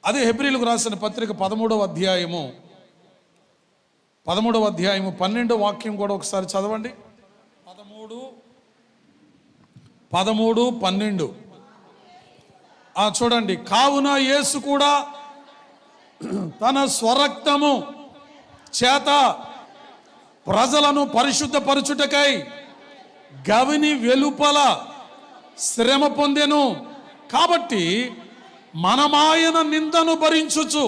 అదే హెబ్రీలకు రాసిన పత్రిక 13వ అధ్యాయము 12వ వాక్యం కూడా ఒకసారి చదవండి. 13:12 చూడండి. కావున యేసు కూడా తన స్వరక్తము చేత ప్రజలను పరిశుద్ధపరచుటకై గవిని వెలుపల శ్రమ పొందెను. కాబట్టి మనమాయన నిందను భరించుచు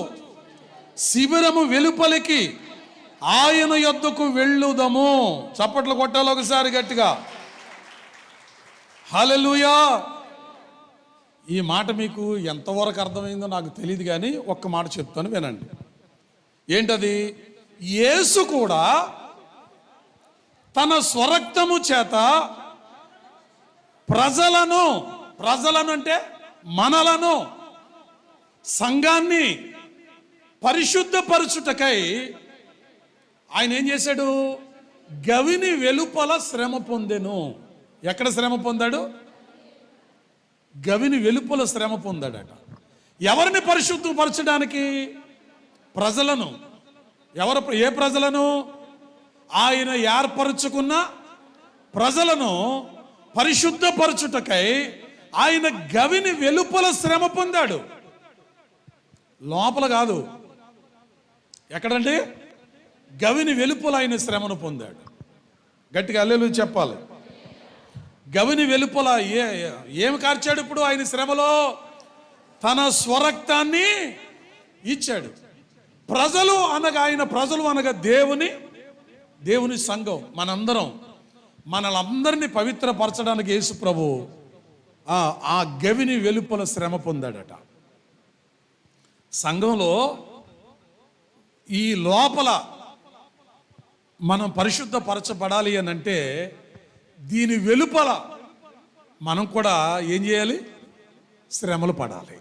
శిబిరము వెలుపలికి ఆయన యొద్దకు వెళ్ళుదము. చప్పట్లు కొట్టాలి ఒకసారి గట్టిగా. హల్లెలూయా. ఈ మాట మీకు ఎంతవరకు అర్థమైందో నాకు తెలియదు, కానీ ఒక్క మాట చెప్తాను వినండి. ఏంటది? యేసు కూడా తన స్వరక్తము చేత ప్రజలను అంటే మనలను, సంఘాన్ని పరిశుద్ధపరచుటకై ఆయన ఏం చేశాడు? గవిని వెలుపల శ్రమ పొందెను. ఎక్కడ శ్రమ పొందాడు? గవిని వెలుపల శ్రమ పొందాడట. ఎవరిని పరిశుద్ధపరచడానికి? ప్రజలను. ఏ ప్రజలను? ఆయన ఏర్పరచుకున్న ప్రజలను పరిశుద్ధపరచుటకై ఆయన గవిని వెలుపల శ్రమ పొందాడు. లోపల కాదు. ఎక్కడండి? గవిని వెలుపల ఆయన శ్రమను పొందాడు. గట్టిగా హల్లెలూయా చెప్పాలి. గవిని వెలుపల ఏమి కార్చాడు? ఇప్పుడు ఆయన శ్రమలో తన స్వరక్తాన్ని ఇచ్చాడు. ప్రజలు అనగా దేవుని సంఘం, మనలందరినీ పవిత్రపరచడానికి యేసు ప్రభు ఆ గవిని వెలుపల శ్రమ పొందాడట. సంఘంలో ఈ లోపల మనం పరిశుద్ధపరచబడాలి అని అంటే దీని వెలుపల మనం కూడా ఏం చేయాలి? శ్రమలు పడాలి.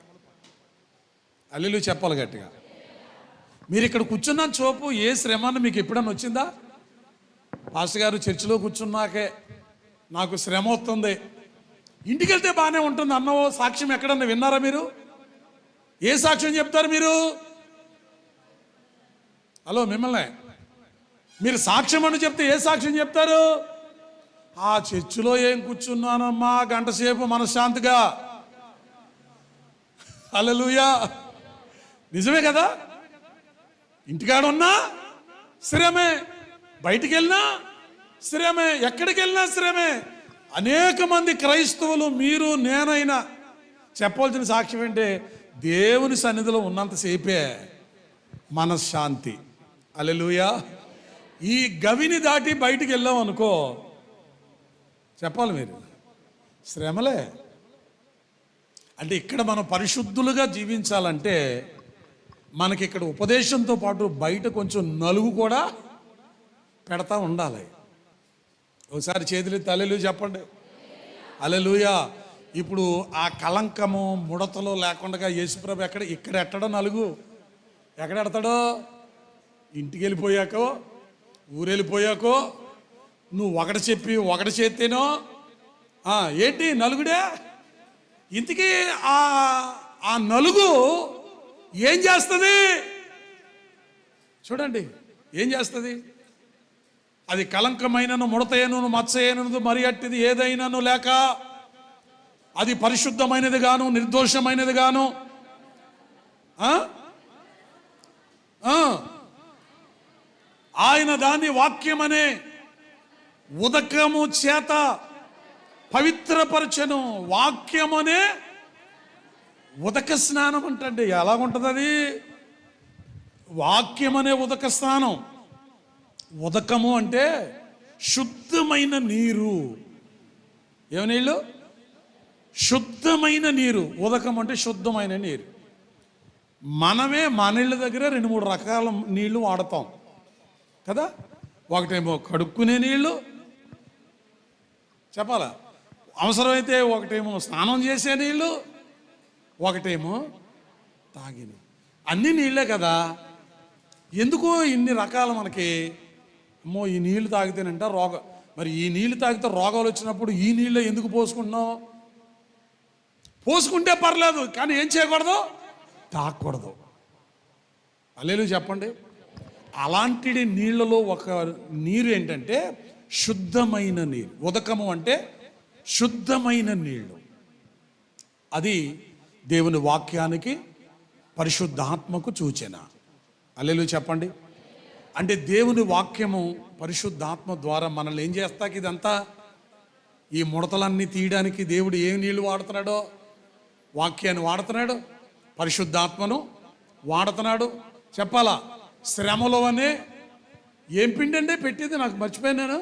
హల్లెలూయా చెప్పాలి గట్టిగా. మీరు ఇక్కడ కూర్చున్న చూపు ఏ శ్రమ అని మీకు ఎప్పుడన్నా వచ్చిందా? పాస్టర్ గారు చర్చిలో కూర్చున్నాకే నాకు శ్రమ వస్తుంది, ఇంటికి వెళ్తే బాగానే ఉంటుంది అన్నవో సాక్ష్యం ఎక్కడన్నా విన్నారా మీరు? ఏ సాక్ష్యం చెప్తారు మీరు? హలో, మిమ్మల్ని మీరు సాక్ష్యం అని చెప్తే ఏ సాక్ష్యం చెప్తారు? ఆ చర్చిలో ఏం కూర్చున్నానమ్మా గంట సేపు మనశ్శాంతిగా. హల్లెలూయా. నిజమే కదా? ఇంటికాడ ఉన్నా శ్రమే, బయటికి వెళ్ళినా శ్రమే, ఎక్కడికి వెళ్ళినా శ్రమే. అనేక మంది క్రైస్తవులు, మీరు నేనైనా చెప్పవలసిన సాక్ష్యం ఏంటి? దేవుని సన్నిధిలో ఉన్నంతసేపే మనశ్శాంతి. హల్లెలూయా. ఈ గవిని దాటి బయటికి వెళ్ళాం అనుకో, చెప్పాలి మీరు, శ్రమలే. అంటే ఇక్కడ మనం పరిశుద్ధులుగా జీవించాలంటే మనకి ఇక్కడ ఉపదేశంతో పాటు బయట కొంచెం నలుగు కూడా పెడతా ఉండాలి. ఒకసారి చేతులెత్తి హల్లెలూయా చెప్పండి. హల్లెలూయా. ఇప్పుడు ఆ కలంకము ముడతలు లేకుండా యేసుప్రభు ఇక్కడ ఎట్టడో నలుగు ఎక్కడ ఎడతాడో? ఇంటికి వెళ్ళిపోయాకో, ఊరెళ్ళిపోయాకో, నువ్వు ఒకటి చెప్పి ఒకటి చేస్తేనో ఏంటి నలుగుడే. ఇంతకీ ఆ నలుగు ఏం చేస్తుంది? చూడండి ఏం చేస్తుంది. అది కలంకమైనను, ముడతైనను, మచ్చైనను, మరి అట్టిది ఏదైనాను లేక అది పరిశుద్ధమైనది గాను, నిర్దోషమైనది గాను ఆయన దాన్ని వాక్యమనే ఉదకము చేత పవిత్రపరచెను. వాక్యమనే ఉదక స్నానం అంటండి. ఎలాగుంటుంది అది? వాక్యమనే ఉదక స్నానం. ఉదకము అంటే శుద్ధమైన నీరు. ఏమి నీళ్ళు? శుద్ధమైన నీరు. ఉదకం అంటే శుద్ధమైన నీరు. మనమే మన ఇళ్ళ దగ్గర 2-3 రకాల నీళ్లు వాడతాం కదా. ఒకటేమో కడుక్కునే నీళ్ళు, చెప్పాలా, అవసరమైతే ఒకటేమో స్నానం చేసే నీళ్ళు, ఒకటేమో తాగిన. అన్ని నీళ్ళే కదా. ఎందుకు ఇన్ని రకాలు మనకి? అమ్మో ఈ నీళ్లు తాగితేనంట మరి ఈ నీళ్లు తాగితే రోగాలు వచ్చినప్పుడు ఈ నీళ్ళే ఎందుకు పోసుకుంటున్నావు? పోసుకుంటే పర్లేదు, కానీ ఏం చేయకూడదు? తాకూడదు. హల్లెలూయా చెప్పండి. అలాంటి నీళ్ళలో ఒక నీరు ఏంటంటే శుద్ధమైన నీరు. ఉదకము అంటే శుద్ధమైన నీళ్ళు. అది దేవుని వాక్యానికి, పరిశుద్ధాత్మకు సూచన. హల్లెలూయా చెప్పండి. అంటే దేవుని వాక్యము పరిశుద్ధాత్మ ద్వారా మనల్ని ఏం చేస్తాకి ఇదంతా, ఈ ముడతలన్నీ తీయడానికి దేవుడు ఏ నీళ్లు వాడుతున్నాడో, వాక్యాన్ని వాడుతున్నాడు, పరిశుద్ధాత్మను వాడుతున్నాడు. చెప్పాలా, శ్రమలో అనే ఏం పిండి అంటే పెట్టేది నాకు మర్చిపోయాను.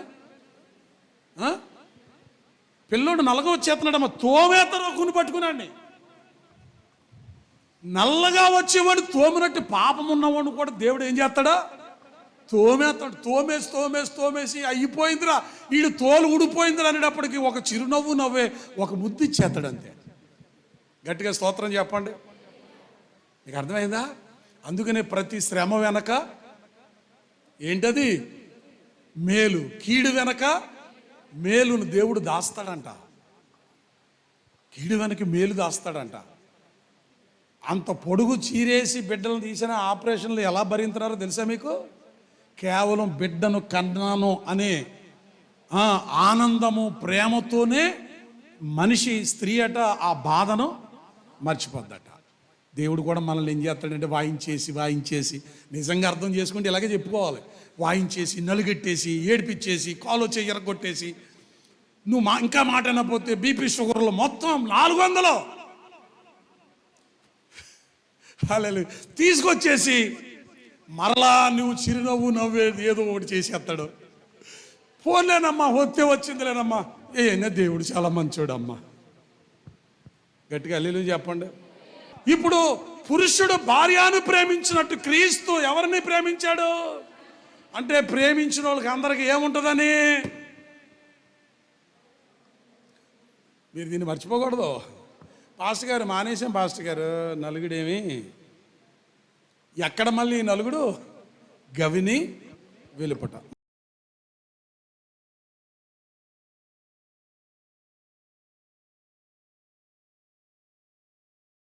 పిల్లోడు నల్లగా వచ్చేస్తున్నాడమ్మా, తోమేతను కుని పట్టుకున్నాడిని. నల్లగా వచ్చేవాడు తోమినట్టు పాపం ఉన్నవాడు కూడా దేవుడు ఏం చేస్తాడా, తోమేస్తాడు. తోమేసి అయిపోయిందిరా, వీడు తోలు ఊడిపోయిందిరా అనేటప్పటికి ఒక చిరునవ్వు నవ్వే ఒక ముద్దు ఇచ్చేస్తాడు అంతే. గట్టిగా స్తోత్రం చెప్పండి. మీకు అర్థమైందా? అందుకనే ప్రతి శ్రమ వెనక ఏంటది, మేలు. కీడు వెనక మేలును దేవుడు దాస్తాడంట. కీడు వెనక మేలు దాస్తాడంట. అంత పొడుగు చీరేసి బిడ్డలను తీసిన ఆపరేషన్లు ఎలా భరించున్నారో తెలుసా మీకు? కేవలం బిడ్డను కన్నాను అనే ఆనందము, ప్రేమతోనే మనిషి, స్త్రీ అట ఆ బాధను మర్చిపోద్దట. దేవుడు కూడా మనల్ని ఏం చేస్తాడంటే వాయించేసి నిజంగా అర్థం చేసుకుంటే ఇలాగే చెప్పుకోవాలి. వాయించేసి, నలుగెట్టేసి, ఏడిపించేసి, కాలు వచ్చి ఎరగొట్టేసి, నువ్వు ఇంకా మాట అనకపోతే బీపీ షుగర్లు మొత్తం 400 హల్లెలూయా తీసుకొచ్చేసి మరలా నువ్వు చిరునవ్వు నవ్వేది ఏదో ఒకటి చేసేస్తాడు. పోలేనమ్మా, వచ్చిందిలేనమ్మా, ఏనా దేవుడు చాలా మంచోడమ్మా. గట్టిగా హల్లెలూయా చెప్పండి. ఇప్పుడు పురుషుడు భార్యను ప్రేమించినట్టు క్రీస్తు ఎవరిని ప్రేమించాడు అంటే, ప్రేమించిన వాళ్ళకి అందరికి ఏముంటుందని మీరు దీన్ని మర్చిపోకూడదు. పాస్టర్ గారు మానేశాం, పాస్టర్ గారు నలుగుడేమి, ఎక్కడ మళ్ళీ నలుగుడు, గవిని వెలుపట.